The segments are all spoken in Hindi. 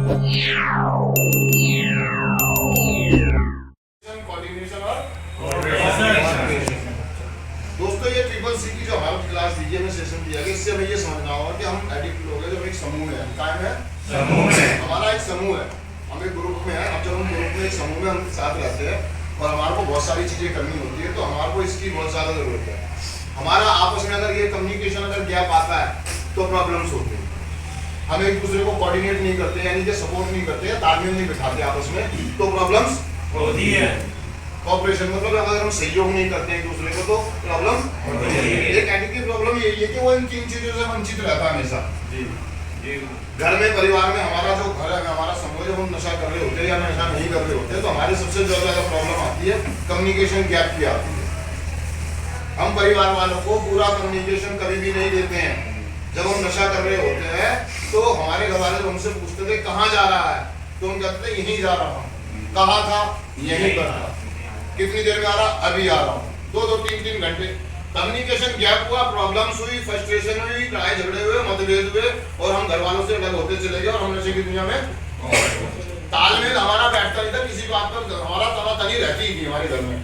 दोस्तों ये ट्रिपल सी की जो हमारी क्लास दी में सेशन दिया गया, इससे हमें ये समझना होगा कि हम एडिक्ट लोग हैं, जो एक समूह है, कायम है समूह है, हमारा एक समूह है, हम एक ग्रुप में है। अब जब हम ग्रुप में एक समूह में हम साथ रहते हैं और हमारे को बहुत सारी चीजें करनी होती है, तो हमारे को इसकी बहुत ज्यादा जरूरत है। हमारा आपस में अगर ये कम्युनिकेशन अगर गैप आता है तो प्रॉब्लम्स होती है। हम एक दूसरे को कोऑर्डिनेट नहीं करते, यानी कि सपोर्ट नहीं करते, तालमेल नहीं बिठाते आपस में, तो प्रॉब्लम्स होती है। कॉपरेशन मतलब अगर हम सहयोग नहीं करते एक दूसरे को तो प्रॉब्लम होती है। एक एडिक्ट की प्रॉब्लम यही है कि वो इन तीन चीजों से वंचित रहता है हमेशा। घर में, परिवार में, हमारा जो घर है, हमारा समूह, जब हम नशा कर रहे होते हैं या नशा नहीं कर रहे होते हैं, तो हमारे सबसे ज्यादा प्रॉब्लम आती है कम्युनिकेशन गैप की आती है। हम परिवार वालों को पूरा कम्युनिकेशन कभी भी नहीं देते हैं। जब हम नशा कर रहे होते हैं तो हमारे घर वाले हमसे पूछते थे कहाँ जा रहा है, तो हम कहते थे यहीं जा रहा हूँ। कहाँ था? यहीं पर था। कितनी देर में आ रहा? अभी आ रहा हूँ। 2-2, 3-3 घंटे कम्युनिकेशन गैप हुआ, प्रॉब्लम्स हुई, फ्रस्ट्रेशन हुई, लड़ाई झगड़े हुए, मतभेद हुए और हम घर वालों से अलग होते चले गए और हम नशे की दुनिया में तालमेल हमारा बैठता नहीं था। किसी बात पर हमारा तनातनी रहती ही थी हमारे घर में।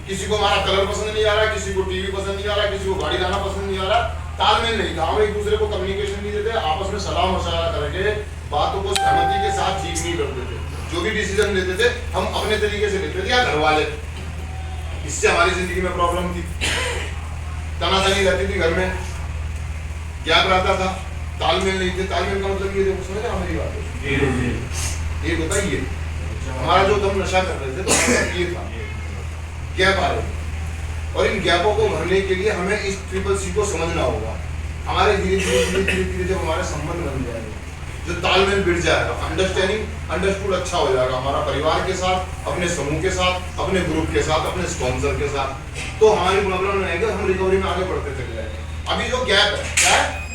किसी को हमारा कलर पसंद नहीं आ रहा, किसी को टीवी पसंद नहीं आ रहा, किसी को गाड़ी लाना पसंद नहीं आ रहा, तालमेल नहीं था। हम एक दूसरे को कम्युनिकेशन नहीं देते, आपस में सलाह मशवरा करके बातों को सहमति के साथ ठीक नहीं करते थे। जो भी डिसीजन लेते थे हम अपने तरीके से लेते थे या घर वाले। इससे हमारी जिंदगी में प्रॉब्लम थी, तनातनी रहती थी घर में, गैप रहता था, तालमेल नहीं थे। तालमेल का मतलब ये समझ रहे मेरी बात? ये बताइए, हमारा जो हम नशा कर रहे थे तो ये था गैप आ रहे, और इन गैपों को भरने के लिए हमें इस ट्रिपल सी को समझना होगा। हमारे धीरे धीरे जब हमारे संबंध बन जाएंगे, जो तालमेल बिड़ जाएगा, अंडरस्टूड अच्छा हो जाएगा हमारा परिवार के साथ, अपने समूह के साथ, अपने ग्रुप के साथ, अपने स्पॉन्सर के साथ, तो हमारी प्रॉब्लम नहीं आएगी, हम रिकवरी में आगे बढ़ते चले जाएंगे। अभी जो गैप है,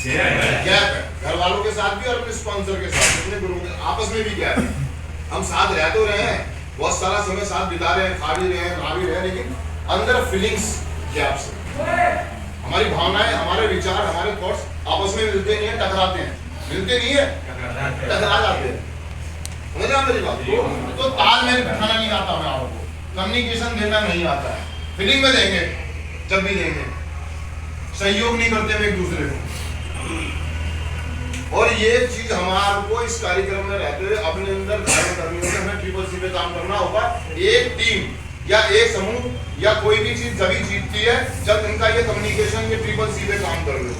क्या है? गैप है घर वालों के साथ भी और अपने स्पॉन्सर के साथ, अपने ग्रुप के आपस में भी गैप है। हम साथ रह तो रहे हैं, बहुत सारा समय साथ बिता रहे हैं, खा भी रहे हैं, नहा भी रहे हैं, लेकिन अंदर फीलिंग्स गैप से हमारी भावनाएं, हमारे विचार, हमारे थॉट्स आपस में मिलते नहीं है, टकराते हैं। मिलते नहीं है, टकरा जाते हैं। समझ रहे मेरी बात? तो तालमेल बिठाना नहीं आता हमें, आपको कम्युनिकेशन देना नहीं आता है। फीलिंग में देंगे, जब भी देंगे, सहयोग नहीं करते हम एक दूसरे को। और ये चीज हमारे को इस कार्यक्रम में रहते हुए अपने अंदर धारण करनी होगी। हमें ट्रिपल सी पे काम करना होगा। एक टीम या एक समूह या कोई भी चीज तभी जीतती है जब इनका ये कम्युनिकेशन, ये ट्रिपल सी पे काम कर रहे हो।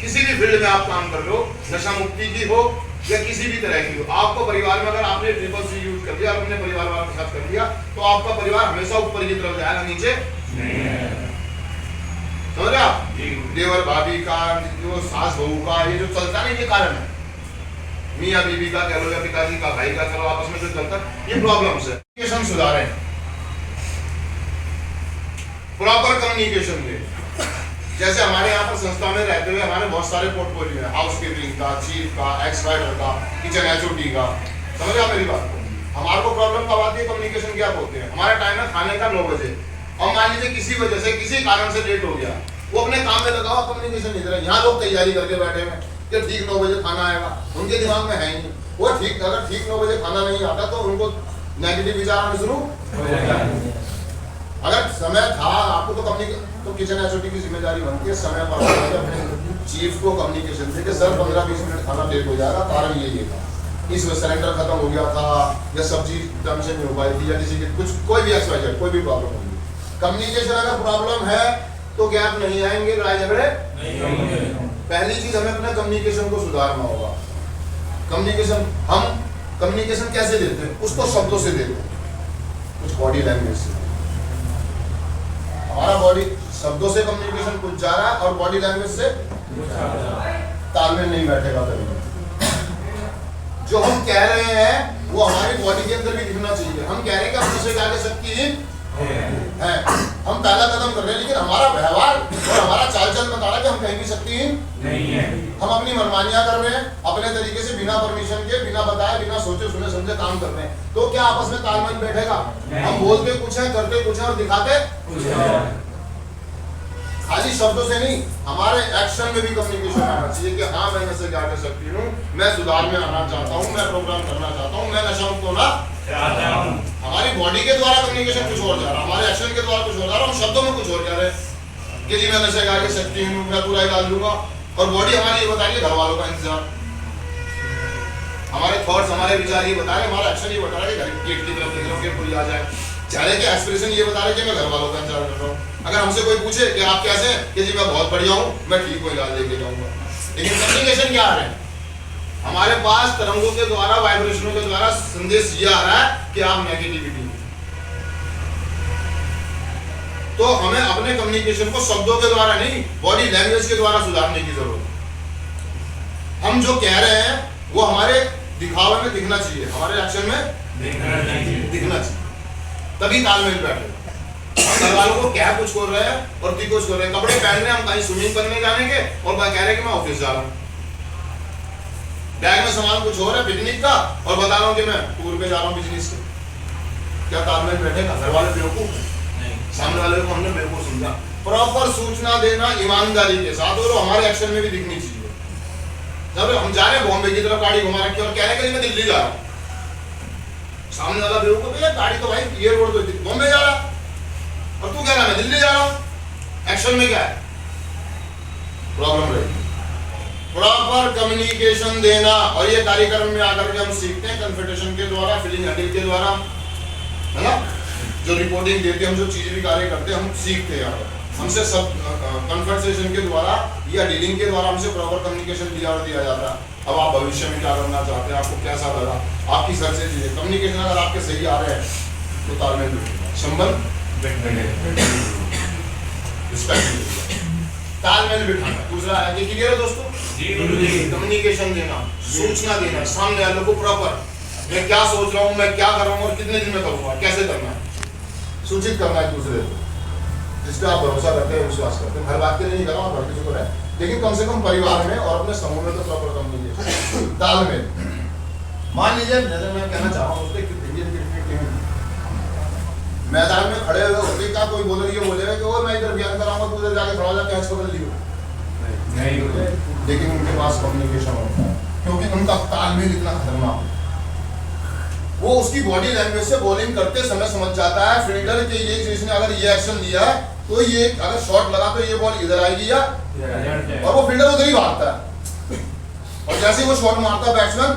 किसी भी फील्ड में आप काम कर रहे हो, नशा मुक्ति की हो या किसी भी तरह की हो, आपको परिवार में अगर आपने ट्रिपल सी यूज कर लिया, अपने परिवार वालों के साथ कर लिया, तो आपका परिवार हमेशा ऊपर की तरफ जाएगा, नीचे नहीं है। समझ रहे आप? देवर भाभी का, जो सास बहू का, ये जो चलता नहीं, ये कारण है। मियाँ बीवी का कह लो या पिताजी का, भाई का, चलो आपस में जो चलता, ये प्रॉब्लम्स है। कम्युनिकेशन सुधारें, प्रॉपर कम्युनिकेशन दे। जैसे हमारे यहाँ पर संस्था में रहते हुए हमारे बहुत सारे पोर्टफोलियो है, हाउसकीपिंग का, चीफ का, एक्स राइडर का, किचन एचओडी का। समझ रहे मेरी बात को? हमारे को प्रॉब्लम कब आती है? कम्युनिकेशन गैप होते हैं। हमारा टाइम है खाने का 9 बजे, और मान लीजिए किसी वजह से, किसी कारण से लेट हो गया, वो अपने काम में लगा हुआ, कम्युनिकेशन नहीं दे रहा। यहाँ लोग तैयारी करके बैठे हैं कि ठीक 9 बजे खाना आएगा, उनके दिमाग में है ही नहीं वो ठीक। अगर ठीक 9 बजे खाना नहीं आता तो उनको नेगेटिव विचार आने शुरू हो जाएगा। अगर समय था आपको तो तो किचन एचओडी की जिम्मेदारी बनती है समय पर अपने चीफ को कम्युनिकेशन दे कि सर 15-20 मिनट खाना लेट हो जाएगा, कारण ये था, इस सिलेंडर खत्म हो गया था, या सब्जी टाइम से नहीं हो पाई थी, या किसी के कुछ कोई भी एक्सवाइजेड कोई भी प्रॉब्लम होगी। कम्युनिकेशन अगर प्रॉब्लम है तो गैप नहीं आएंगे, लड़ाई झगड़े नहीं होंगे। पहली चीज हमें अपने कम्युनिकेशन को सुधारना होगा। कम्युनिकेशन हम कम्युनिकेशन कैसे देते हैं? कुछ तो शब्दों से देते हैं, कुछ बॉडी लैंग्वेज से। हमारा बॉडी शब्दों से कम्युनिकेशन कुछ जा रहा है और बॉडी लैंग्वेज से तालमेल नहीं बैठेगा कभी। जो हम कह रहे हैं वो हमारी बॉडी के अंदर भी दिखना चाहिए। हम कह रहे हैं कि हम नशे के आगे शक्तिहीन है, हम पहला कदम कर रहे हैं, लेकिन हमारा व्यवहार और हमारा चाल चलन बता रहा है कि हम कहीं भी शक्तिहीन नहीं है। हम अपनी मनमानियां कर रहे हैं, अपने तरीके से बिना परमिशन के, बिना बताए, बिना सोचे सुने समझे काम कर रहे हैं, तो क्या आपस में तालमेल बैठेगा? हम बोलते कुछ है, करते कुछ है और दिखाते कुछ है। खाली शब्दों से नहीं, हमारे एक्शन में भी कम्युनिकेशन आना चाहिए कि हाँ मैं नशे क्या कर सकती हूँ, मैं सुधार में आना चाहता हूँ, मैं प्रोग्राम करना चाहता हूँ, मैं नशा मुक्त होना चाहता हूँ। हमारी बॉडी के द्वारा कम्युनिकेशन कुछ और जा रहा है, हमारे एक्शन के द्वारा कुछ और जा रहा है, हम शब्दों में कुछ और जा रहे हैं कि जी मैं नशे क्या कर सकती हूँ, मैं पूरा डाल दूंगा, और बॉडी हमारी ये बता रही है घर वालों का इंतजार। हमारे थॉट्स, हमारे विचार ये बता रहे, हमारा एक्शन ये बता रहा है कि घर गेट की तरफ देख रहा हूँ कि कोई आ जाए। चेहरे के एक्सप्रेशन ये बता रहे कि मैं घर वालों का इंतजार कर रहा हूँ। अगर हमसे कोई पूछे कि आप कैसे हैं, कि जी मैं बहुत बढ़िया हूँ, मैं ठीक हूँ, इलाज लेके जाऊंगा। लेकिन कम्युनिकेशन क्या आ रहा है, हमारे पास तरंगों के द्वारा, वाइब्रेशनों के द्वारा संदेश ये आ रहा है कि आप नेगेटिविटी। तो हमें अपने कम्युनिकेशन को शब्दों के द्वारा नहीं, बॉडी लैंग्वेज के द्वारा सुधारने की जरूरत है। हम जो कह रहे हैं वो हमारे दिखावे में दिखना चाहिए, हमारे एक्शन में दिखना चाहिए, तभी तालमेल बैठेगा। हम घर वालों को क्या कुछ कर रहे हैं और कुछ कर रहे हैं, कपड़े पहन रहे हैं हम कहीं स्विमिंग करने जाने के, और कह रहे हैं कि मैं ऑफिस जा रहा हूँ। बैग में सामान कुछ हो रहा है पिकनिक का, और बता रहा हूँ कि मैं टूर पे जा रहा हूँ बिजनेस के। क्या तालमेल बैठेगा? घर वाले बेवकूफ हैं, सामने वाले को हमने बेवकूफ समझा। प्रॉपर सूचना देना ईमानदारी के साथ, और हमारे एक्शन में भी दिखनी चाहिए। जब हम जा रहे हैं बॉम्बे की तरफ, गाड़ी घुमा रखी और कह रहे हैं कि मैं दिल्ली जा रहा हूँ, सामने वाला बेवकूफ है, गाड़ी तो भाई ये रोड तो बॉम्बे जा रहा, और तू कह रहा है मैं दिल्ली जा रहा हूं। एक्शन में क्या है प्रॉब्लम रहेगी। प्रॉपर कम्युनिकेशन देना, और ये कार्यक्रम में आकर के हम सीखते हैं कन्फेडेरेशन के द्वारा, फीलिंग हैंडल के द्वारा, है ना, जो रिपोर्टिंग देते हैं, हम जो चीजें भी कार्य करते हैं हम सीखते हैं। यहाँ पर हमसे सब कन्फेडेरेशन के द्वारा या डीलिंग के द्वारा हमसे प्रॉपर कम्युनिकेशन दिया जाता है। अब आप भविष्य में क्या करना चाहते हैं, आपको कैसा लगा, आपकी सर से चीजें कम्युनिकेशन अगर आपके सही आ रहे हैं तो तालमेल बैठेगा, संबंध तालमेल बिठाना। दूसरा है कि क्लियर है दोस्तों, कम्युनिकेशन देना, सूचना देना सामने वालों को प्रॉपर, मैं क्या सोच रहा हूँ, मैं क्या कर रहा हूँ और कितने दिन में करूँगा, कैसे करना है, सूचित करना है दूसरे को, जिसपे आप भरोसा करते हैं, विश्वास करते हैं। हर बात के लिए नहीं कर रहा हूँ, हर किसी को है, लेकिन कम से कम परिवार में और अपने समूह में तो प्रॉपर कम्युनिकेशन, तालमेल। मान लीजिए जैसे मैं कहना चाह रहा हूँ दोस्तों, मैदान में खड़े हुए होते क्या कोई बोलेगा कि वो मैं इधर बयान कराऊंगा, तू उधर जाके खड़ा हो जा, कैच पकड़ लियो, नहीं होते। लेकिन उनके पास कम्युनिकेशन होता है, क्योंकि उनका तालमेल इतना खतरनाक है। वो उसकी बॉडी लैंग्वेज से बॉलिंग करते समय समझ जाता है फील्डर के ये जिसने अगर ये एक्शन लिया तो ये अगर शॉट लगा तो ये बॉल इधर आएगी या, और वो फील्डर उधर ही भागता है, और जैसे वो शॉट मारता है बैट्समैन,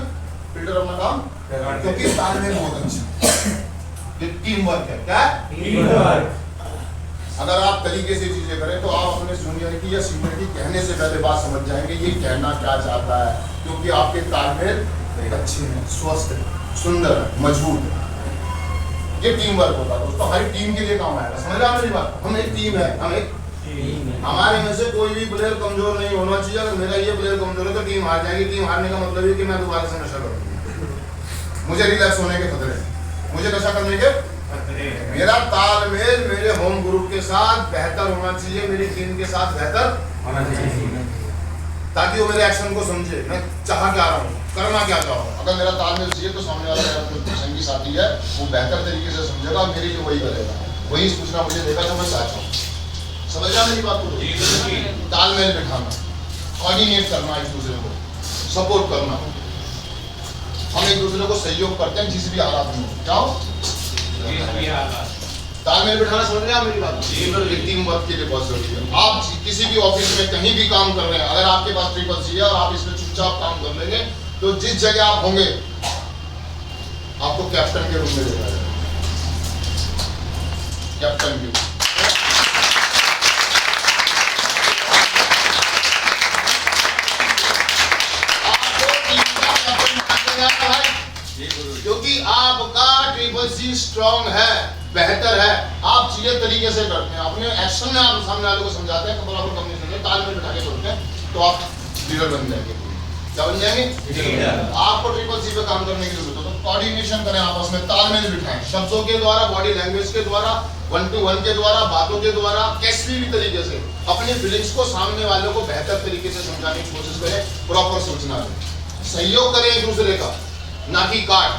फील्डर अपना काम, क्योंकि तालमेल बहुत अच्छा, टीम वर्क है। क्या टीम वर्क? अगर आप तरीके से चीजें करें तो आप अपने जूनियर की या सीनियर की कहने से पहले बात समझ जाएंगे ये कहना क्या चाहता है, क्योंकि आपके तालमेल अच्छे हैं, स्वस्थ है, सुंदर है, मजबूत है। ये टीम वर्क होता है दोस्तों, हमारी टीम के लिए काम आएगा। समझ रहे मेरी बात? हम एक टीम है, हम एक हमारे में से कोई भी प्लेयर कमजोर नहीं होना चाहिए। अगर मेरा ये प्लेयर कमजोर है तो टीम हार जाएगी। टीम हारने का मतलब है कि मैं दोबारा से नशा करूंगा, मुझे रिलैक्स होने के खतरे, मुझे नशा करने के खतरे। मेरा तालमेल मेरे होम ग्रुप के साथ बेहतर होना चाहिए, मेरी टीम के साथ बेहतर होना चाहिए, ताकि वो मेरे एक्शन को समझे, मैं चाह क्या रहा हूँ, करना क्या चाह रहा हूँ। अगर मेरा तालमेल चाहिए तो सामने वाला मेरा जो संगी साथी है वो बेहतर तरीके से समझेगा, मेरी जो वही करेगा, वही सूचना मुझे देगा जो मैं चाहता हूँ। समझ रहा मेरी बात को? तालमेल बिठाना, कोऑर्डिनेट करना, एक दूसरे को सपोर्ट करना, हम एक दूसरे को सहयोग करते हैं जिस भी हालात में। क्या तालमेल बिठाना, समझ रहे हैं मेरी बात? टीम वर्क के लिए बहुत जरूरी है। आप किसी भी ऑफिस में कहीं भी काम कर रहे हैं, अगर आपके पास ट्रिपल सी है और आप इसमें चुपचाप काम कर लेंगे तो जिस जगह आप होंगे आपको कैप्टन के रूप में देखा जाएगा, कैप्टन के रूप। क्योंकि आपका ट्रिपल सी स्ट्रॉन्ग है, बेहतर है, आप चीजें तरीके से करते हैं, अपने एक्शन में आप सामने वालों को समझाते हैं, बराबर कम्युनिकेशन तालमेल बिठा के करते हैं, तो आप लीडर बन जाएंगे। क्या बन जाएंगे? आपको ट्रिपल सी पे काम करने की जरूरत है, तो कोऑर्डिनेशन करें आपस में, तालमेल बिठाएं, शब्दों के द्वारा, बॉडी लैंग्वेज के द्वारा, 1-to-1 के द्वारा, बातों के द्वारा, किसी भी तरीके से अपनी फीलिंग्स को सामने वालों को बेहतर तरीके से समझाने की कोशिश करें, प्रॉपर सूचना दें, सहयोग करें एक दूसरे का, ना कि काट।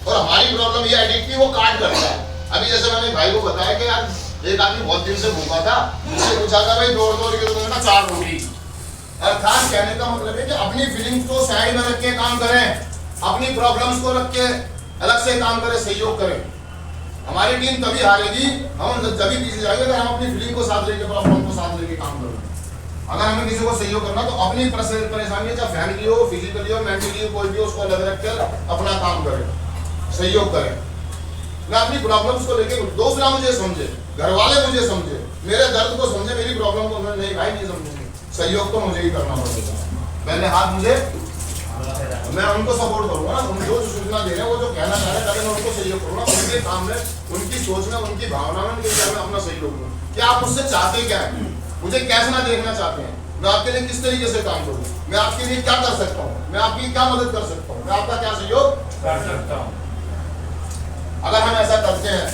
और हमारी प्रॉब्लम ये एडिक्ट की वो काट करता है। अभी जैसे मैंने भाई को बताया कि यार एक आदमी बहुत दिन से भूखा था, उससे पूछा था भाई दौड़ दौड़ के तो ना 4 रोटी। अर्थात कहने का मतलब है कि अपनी फीलिंग्स को साइड में रख के काम करें, अपनी प्रॉब्लम्स को रख के अलग से काम करें, सहयोग करें। हमारी टीम तभी हारेगी, हम जब भी पीछे जाएंगे अगर हम अपनी फीलिंग को साथ लेके, प्रॉब्लम को साथ लेके काम करेंगे। अगर हमें किसी को सहयोग करना तो अपनी परेशानी चाहे फैमिली हो, फिजिकली हो, मेंटली हो, कोई भी हो, उसको अलग रख कर अपना काम करें, सहयोग करें। मैं अपनी प्रॉब्लम्स को लेके, दूसरा मुझे समझे, घर वाले मुझे समझे, मेरे दर्द को समझे, मेरी प्रॉब्लम को नहीं भाई नहीं समझेंगे, सहयोग तो मुझे ही करना पड़ेगा। पहले हाथ मुझे, मैं उनको सपोर्ट करूंगा ना, उन जो सूचना दे रहे हैं, वो जो कहना चाह रहे हैं, मैं उनको सहयोग करूंगा, उनके काम में, उनकी सोच में, उनकी भावना में, उनके क्या में अपना सहयोग करूँ। क्या आप मुझसे चाहते क्या है, मुझे कैसे ना देखना चाहते हैं, मैं आपके लिए किस तरीके से काम करूँ, मैं आपके लिए क्या कर सकता हूँ, मैं आपकी क्या मदद कर सकता हूँ, मैं आपका क्या सहयोग कर सकता हूँ। अगर हम ऐसा करते हैं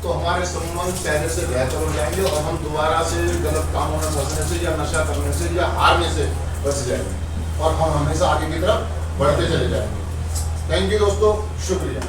तो हमारे संबंध पहले से बेहतर हो जाएंगे और हम दोबारा से गलत कामों में फंसने से या नशा करने से या हारने से बच जाएंगे और हम हमेशा आगे की तरफ बढ़ते चले जाएंगे। थैंक यू दोस्तों, शुक्रिया।